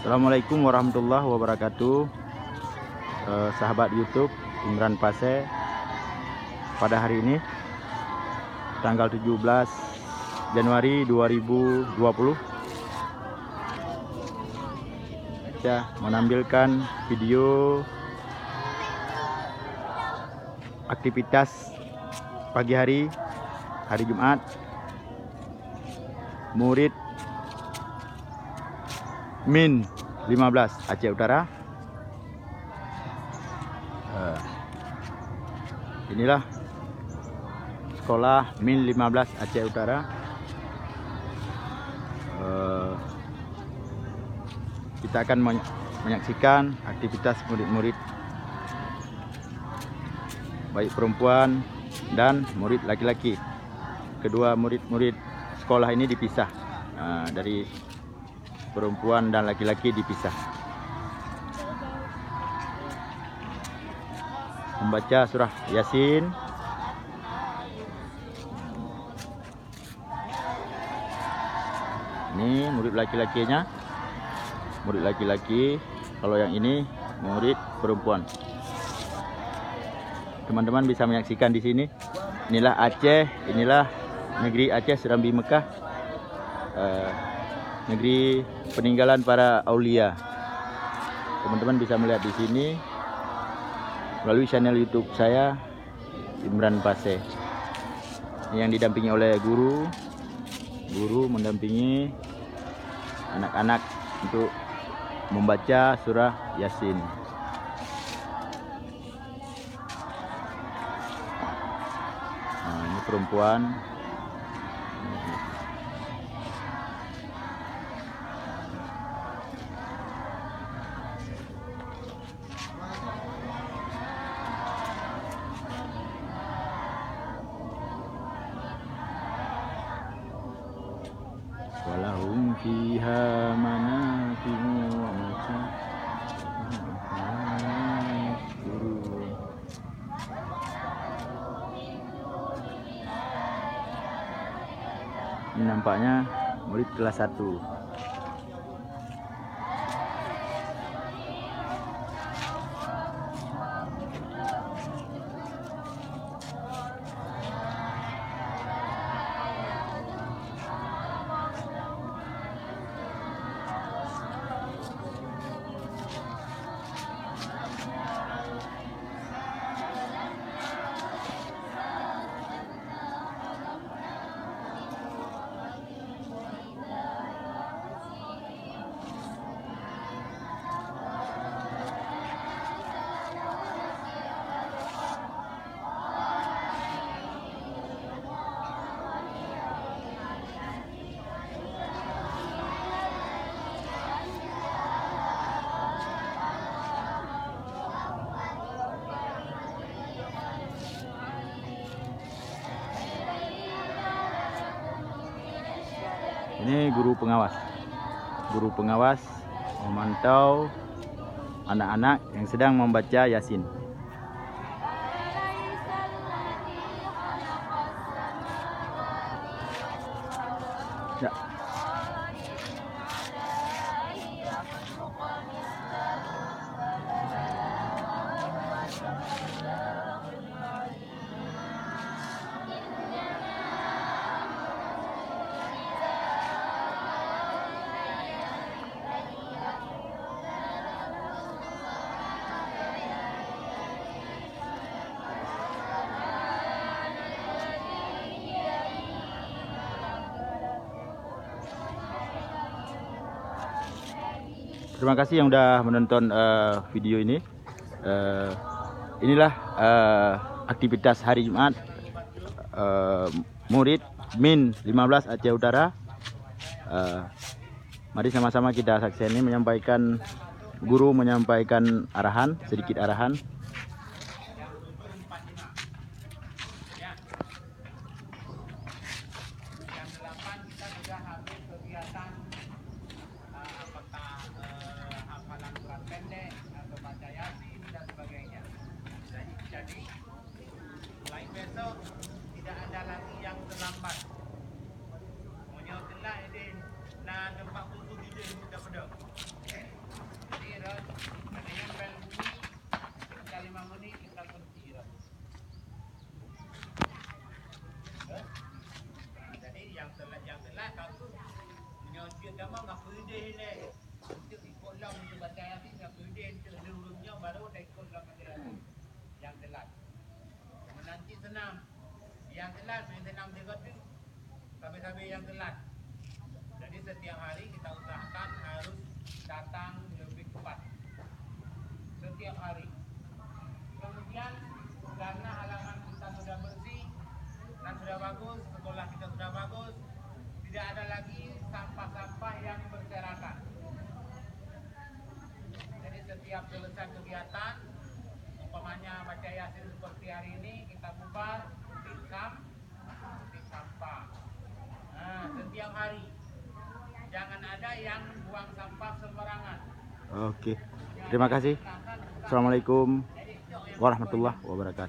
Assalamualaikum warahmatullahi wabarakatuh. Sahabat YouTube Imran Pase, pada hari ini tanggal 17 Januari 2020 saya menampilkan video aktivitas pagi hari Jumat murid Min 15 Aceh Utara. Inilah sekolah Min 15 Aceh Utara. Kita akan menyaksikan aktivitas murid-murid, baik perempuan dan murid laki-laki. Kedua murid-murid sekolah ini dipisah, dari perempuan dan laki-laki dipisah. Membaca surah Yasin. Ini murid laki-lakinya, murid laki-laki. Kalau yang ini murid perempuan. Teman-teman bisa menyaksikan di sini. Inilah Aceh, inilah negeri Aceh Serambi Mekah, negeri peninggalan para aulia. Teman-teman bisa melihat di sini melalui channel YouTube saya, Imran Pase. Ini yang didampingi oleh guru mendampingi anak-anak untuk membaca surah Yasin. Ini perempuan. Walahum fiha manafi'u wa masyaa'irun. Ini nampaknya murid kelas 1. Ini guru pengawas memantau anak-anak yang sedang membaca Yasin. Ya. Terima kasih yang sudah menonton video ini. Inilah aktivitas hari Jumat murid Min 15 Aceh Utara. Mari sama-sama kita saksikan ini, guru menyampaikan arahan, sedikit arahan. Pendek atau baca Yasin dan sebagainya. Jadi mulai besok tidak ada lagi yang terlambat. Monyet telah ini na 47 sudah pada. kita mah nggak pede ini. Itu ikut lah untuk baca Yasin nggak pede. Sebelumnya baru udah ikut lah baca Yasin. Yang telat. Nanti senam. Yang telat main senam juga tuh. Sampai-sampai yang telat. Jadi setiap hari kita usahakan harus datang lebih cepat. Setiap hari. Kemudian karena halaman kita sudah bersih dan sudah bagus, sekolah kita sudah bagus, tidak ada lagi sampah-sampah yang berserakan. Jadi setiap selesai kegiatan, umpamanya baca Yasin seperti hari ini, kita bubar, titik sampah. Nah, setiap hari. Jangan ada yang buang sampah sembarangan. Oke. Terima kasih. Assalamualaikum warahmatullahi wabarakatuh.